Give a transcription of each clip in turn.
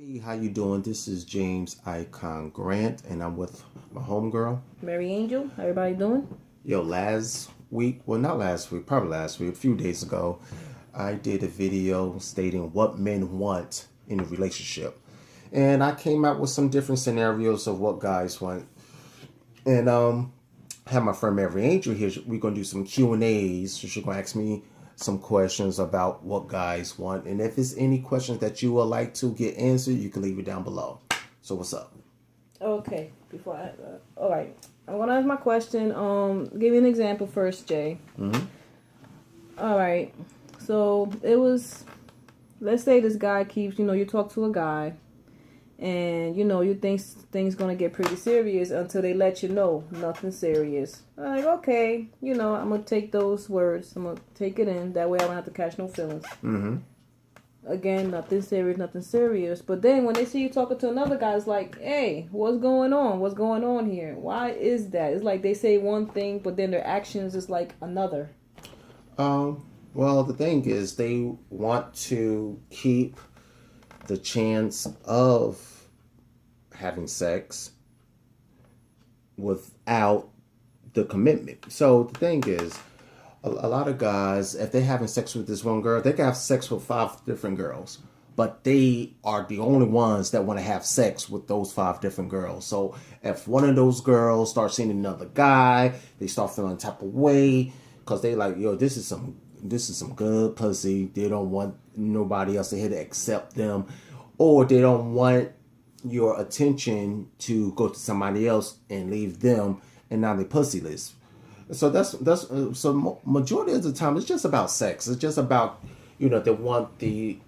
Hey, how you doing? This is James Icon Grant, and I'm with my homegirl. Mariangel, how everybody doing? Yo, last week, well, not last week, probably last week, a few days ago, I did a video stating what men want in a relationship. And I came out with some different scenarios of what guys want. And have my friend Mary Angel here. We're gonna do some Q&As. So she's gonna ask me some questions about what guys want, and if it's any questions that you would like to get answered, you can leave it down below. So what's up? Okay, all right, I'm gonna ask my question. Give you an example first, Jay. All right, so it was. Let's say this guy keeps. You talk to a guy, and you think things gonna get pretty serious until they let you know nothing serious. Like, okay, I'm gonna take those words. I'm gonna take it in. That way, I don't have to catch no feelings. Again, nothing serious, nothing serious. But then when they see you talking to another guy, it's like, hey, what's going on? What's going on here? Why is that? It's like they say one thing, but then their actions is like another. Well, the thing is, they want to keep the chance of having sex without the commitment. So the thing is, a lot of guys, if they're having sex with this one girl, they can have sex with 5 different girls, but they are the only ones that want to have sex with those 5 different girls. So if one of those girls starts seeing another guy, they start feeling type of way because they like, yo, this is some good pussy. They don't want nobody else to here to accept them, or they don't want your attention to go to somebody else and leave them, and now they pussyless. So so majority of the time it's just about sex. It's just about they want the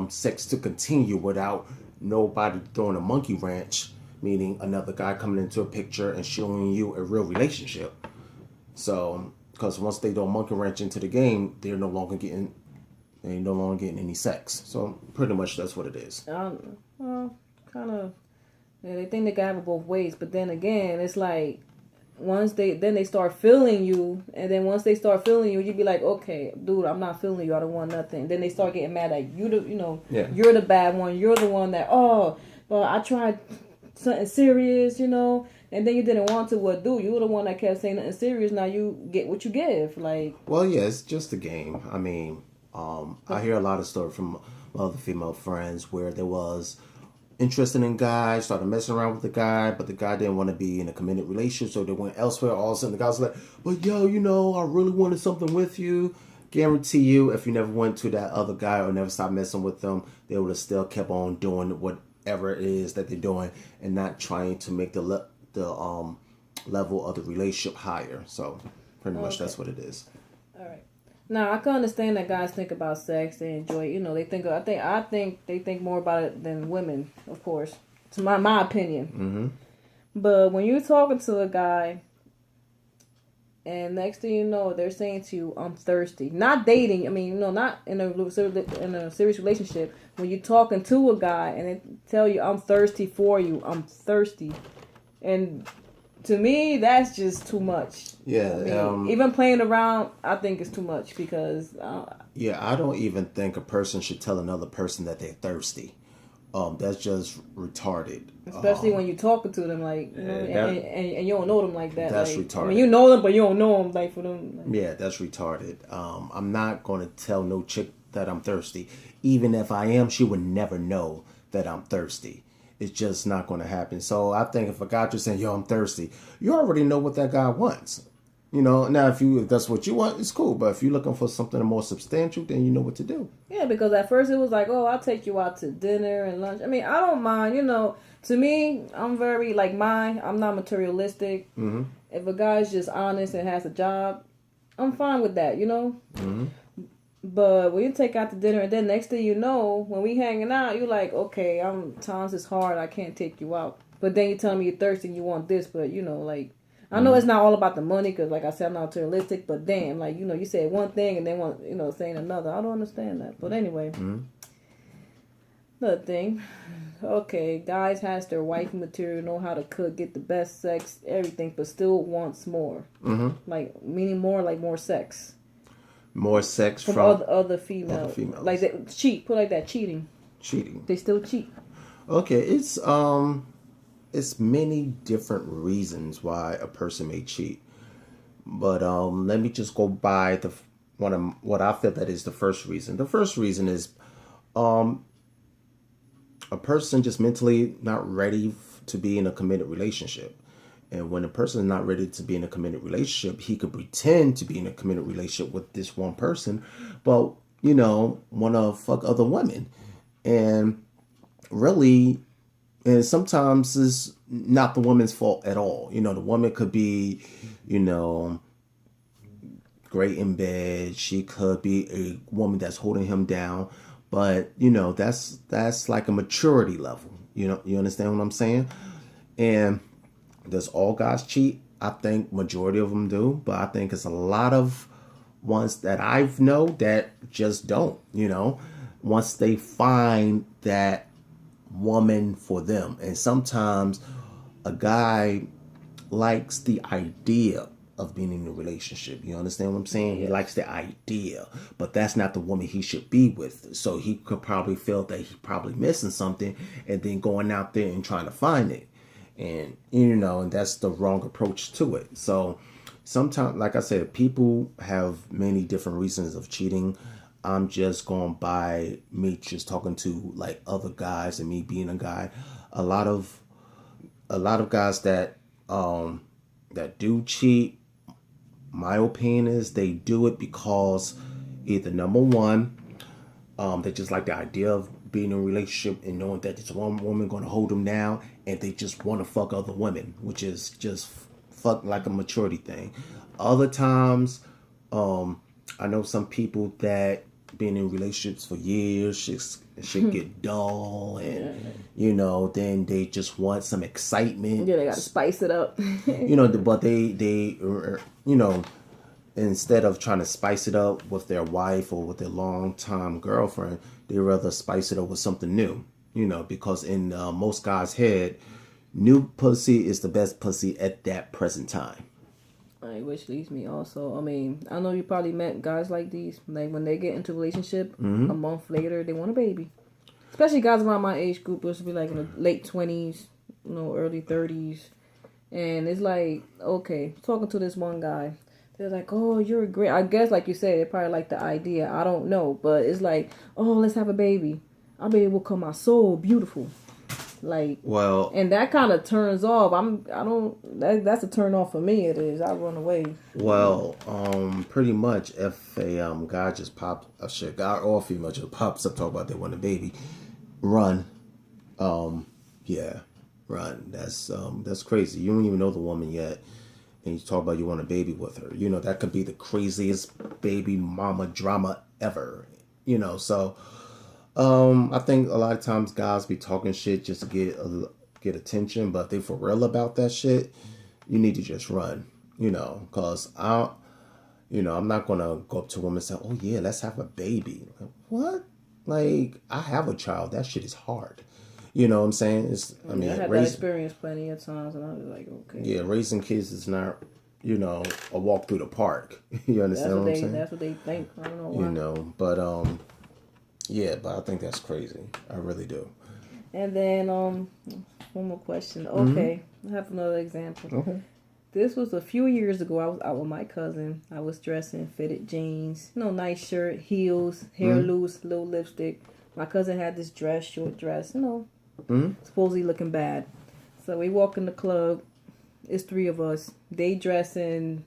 sex to continue without nobody throwing a monkey wrench, meaning another guy coming into a picture and showing you a real relationship. So because once they throw a monkey wrench into the game, they're no longer getting any sex. So pretty much that's what it is. Well, kind of. Yeah, they think they can have it both ways, but then again, it's like once they start feeling you, and then once they start feeling you, you be like, okay, dude, I'm not feeling you. I don't want nothing. Then they start getting mad at you. You're the bad one. You're the one that but I tried something serious, and then you didn't want to. What do? You were the one that kept saying nothing serious. Now you get what you give. Like, well, yeah, it's just a game. I mean, I hear a lot of stories from other female friends where there was interested in guys, started messing around with the guy, but the guy didn't want to be in a committed relationship, so they went elsewhere. All of a sudden, the guy's like, but yo, I really wanted something with you. Guarantee you, if you never went to that other guy or never stopped messing with them, they would have still kept on doing whatever it is that they're doing and not trying to make the level of the relationship higher. So pretty much that's what it is. All right. Now I can understand that guys think about sex, they enjoy it. They think I think they think more about it than women, of course. To my opinion. But when you're talking to a guy, and next thing you know, they're saying to you, "I'm thirsty." Not dating. I mean, not in a serious relationship. When you're talking to a guy and they tell you, "I'm thirsty for you. I'm thirsty," and to me, that's just too much. Yeah. Even playing around, I think it's too much because. I don't even think a person should tell another person that they're thirsty. That's just retarded. Especially when you're talking to them, like, and you don't know them like that. That's like, retarded. I mean, you know them, but you don't know them, like, for them. Like. Yeah, that's retarded. I'm not going to tell no chick that I'm thirsty. Even if I am, she would never know that I'm thirsty. It's just not going to happen. So I think if a guy just saying, yo, I'm thirsty, you already know what that guy wants. Now if that's what you want, it's cool. But if you're looking for something more substantial, then you know what to do. Yeah, because at first it was like, oh, I'll take you out to dinner and lunch. I mean, I don't mind, To me, I'm very, I'm not materialistic. If a guy's just honest and has a job, I'm fine with that, But when you take out to dinner and then next thing you know, when we hanging out, you're like, okay, times is hard, I can't take you out. But then you tell me you're thirsty and you want this, but I know it's not all about the money because, like I said, I'm not materialistic. But damn, you said one thing and they want, saying another. I don't understand that. But anyway, another thing. Okay, guys has their wifey material, know how to cook, get the best sex, everything, but still wants more. Like meaning more, like more sex. More sex from other females. Like they cheat. Put like that, cheating. Cheating. They still cheat. Okay, it's many different reasons why a person may cheat. But let me just go by the one of what I feel that is the first reason. The first reason is a person just mentally not ready to be in a committed relationship. And when a person is not ready to be in a committed relationship, he could pretend to be in a committed relationship with this one person, but want to fuck other women. And really, and sometimes it's not the woman's fault at all. The woman could be, you know, great in bed. She could be a woman that's holding him down, but that's like a maturity level. You understand what I'm saying? And does all guys cheat? I think majority of them do, but I think it's a lot of ones that I've know that just don't. Once they find that woman for them, and sometimes a guy likes the idea of being in a relationship. You understand what I'm saying? He likes the idea, but that's not the woman he should be with. So he could probably feel that he probably missing something, and then going out there and trying to find it. And and that's the wrong approach to it. So sometimes, like I said, people have many different reasons of cheating. I'm just going by me just talking to like other guys and me being a guy. A lot of guys that do cheat, my opinion is they do it because either number one, they just like the idea of being in a relationship and knowing that it's one woman going to hold them down, and they just want to fuck other women, which is just fuck like a maturity thing. Other times, I know some people that been in relationships for years, shit get dull, and then they just want some excitement. Yeah, they gotta spice it up. But they instead of trying to spice it up with their wife or with their longtime girlfriend, they rather spice it up with something new. Because in most guys' head, new pussy is the best pussy at that present time. Which leads me also, I know you probably met guys like these. Like when they get into a relationship, a month later they want a baby. Especially guys around my age group, which would be like in the late 20s, early 30s. And it's like, okay, talking to this one guy, they're like, oh, you're great. I guess, like you said, they probably like the idea. I don't know. But it's like, oh, let's have a baby. Our baby will come out so beautiful. Like, well, and that kind of turns off. That's a turn off for me. It is. I run away. Well, pretty much if a guy just pops, guy or female just pops up talk about they want a baby, run. Yeah, run. That's crazy. You don't even know the woman yet, and you talk about you want a baby with her. That could be the craziest baby mama drama ever. So. I think a lot of times guys be talking shit just to get attention, but if they for real about that shit, you need to just run, cause I'm not gonna go up to a woman and say, oh yeah, let's have a baby. Like, what? Like, I have a child. That shit is hard. You know what I'm saying? I had that experience plenty of times, and I was like, okay. Yeah, raising kids is not, a walk through the park. You understand what I'm saying? That's what they think. I don't know why. But yeah, but I think that's crazy. I really do. And then one more question. Okay, I have another example. Okay. This was a few years ago. I was out with my cousin. I was dressed in fitted jeans, nice shirt, heels, hair loose, little lipstick. My cousin had this short dress, supposedly looking bad. So we walk in the club. It's three of us. They dressing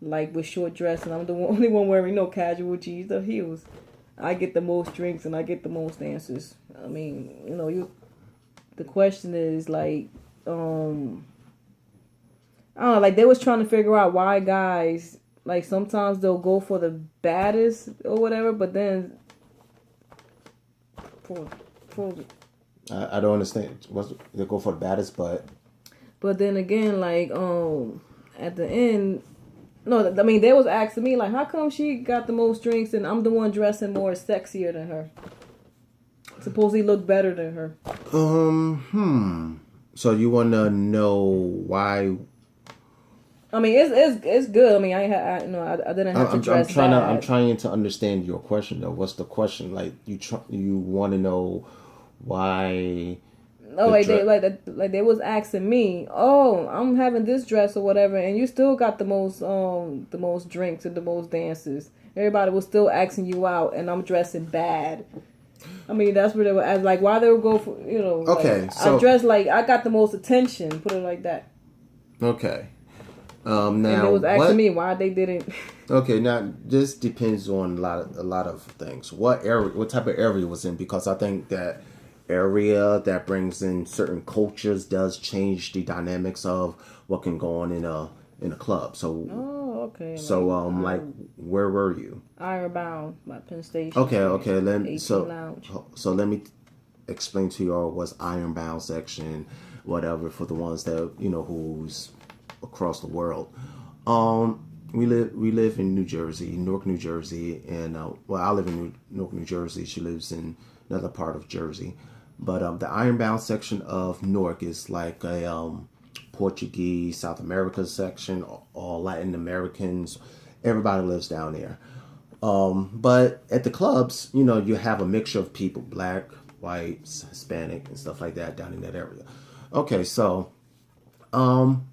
like with short dress, and I'm the only one wearing no casual jeans or heels. I get the most drinks and I get the most answers. The question is like, I don't know, like they was trying to figure out why guys, like sometimes they'll go for the baddest or whatever, but then, I don't understand. They go for the baddest, but then again, like, at the end, no, they was asking me, like, how come she got the most drinks and I'm the one dressing more sexier than her? Supposedly look better than her. So you want to know why? It's good. I didn't have to dress bad. I'm trying to understand your question though. What's the question? Like you want to know why. Oh, like they was asking me, oh, I'm having this dress or whatever, and you still got the most drinks and the most dances. Everybody was still asking you out, and I'm dressing bad. I mean, that's what they were asking. Like, why they would go for, Okay, like, so I dress like I got the most attention. Put it like that. okay. Now, and now they was asking what? me why they didn't. Okay, now this depends on a lot of things. What area, what type of area it was in? Because I think that area that brings in certain cultures does change the dynamics of what can go on in a club. So Oh, okay. like where were you? Ironbound by Penn Station. Okay. 18 Lounge. So let me explain to you all what's Ironbound section, whatever, for the ones that who's across the world. We live in New Jersey, Newark, New Jersey, and I live in Newark, New Jersey. She lives in another part of Jersey, but the Ironbound section of Newark is like a Portuguese, South America section, all Latin Americans. Everybody lives down there. But at the clubs, you have a mixture of people, black, white, Hispanic, and stuff like that down in that area. Okay, so I'm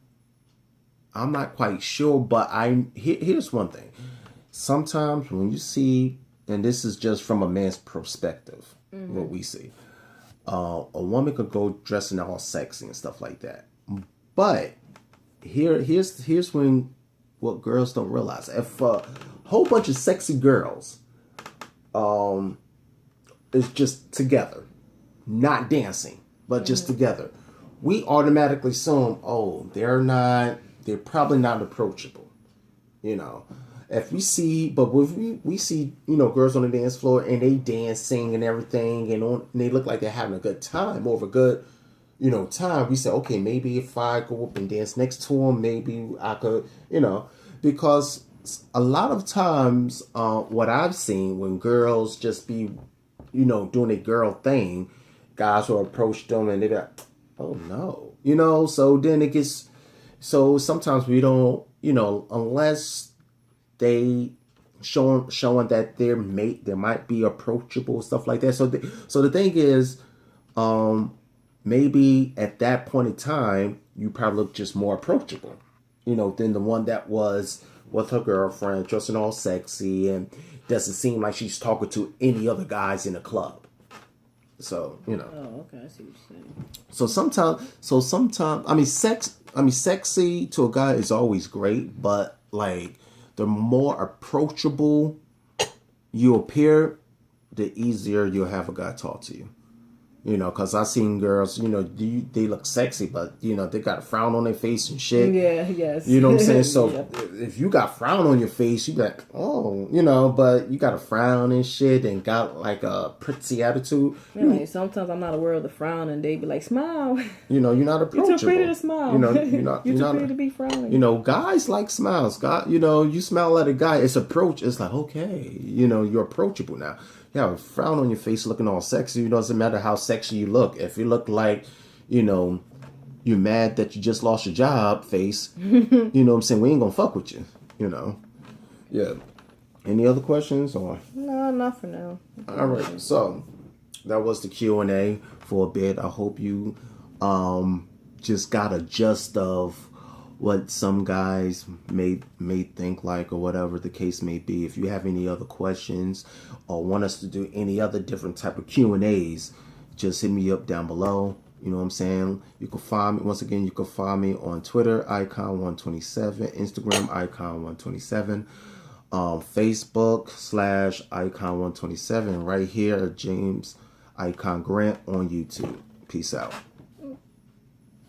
not quite sure, but here's one thing. Sometimes when you see, and this is just from a man's perspective, what we see, a woman could go dressing all sexy and stuff like that. But here's when what girls don't realize: if a whole bunch of sexy girls is just together, not dancing, but just together, we automatically assume, oh, they're probably not approachable. If we see, but if we see, girls on the dance floor and they dancing and everything, and they look like they're having a good time, more of a good, time, we say, okay, maybe if I go up and dance next to them, maybe I could, because a lot of times, what I've seen when girls just be, doing a girl thing, guys will approach them and they're like, oh no, so then it gets. So sometimes we don't, unless they showing that they might be approachable, stuff like that. So the thing is, maybe at that point in time, you probably look just more approachable, than the one that was with her girlfriend, dressing all sexy and doesn't seem like she's talking to any other guys in the club. So Oh, okay. I see what you're saying. So sometimes, sexy to a guy is always great, but like the more approachable you appear, the easier you'll have a guy talk to you. Because I've seen girls, they look sexy, but, they got a frown on their face and shit. Yeah, yes. You know what I'm saying? So Yeah. if you got frown on your face, you be like, oh, but you got a frown and shit and got like a pretty attitude. Yeah, like, sometimes I'm not aware of the frown, and they be like, smile. You're not approachable. You're too pretty to smile. You're too pretty to be frowning. Guys like smiles. God, you smile at a guy, it's like, okay, you're approachable now. You have a frown on your face looking all sexy. It doesn't matter how sexy you look. If you look like, you're mad that you just lost your job face, you know what I'm saying? We ain't gonna fuck with you, Yeah. Any other questions or? No, not for now. All right. So that was the Q&A for a bit. I hope you just got a gist of what some guys may think like, or whatever the case may be. If you have any other questions or want us to do any other different type of Q&As, just hit me up down below. You know what I'm saying? You can find me, once again, you can find me on Twitter, Icon127, Instagram, Icon127, Facebook /Icon127, right here, James Icon Grant on YouTube. Peace out.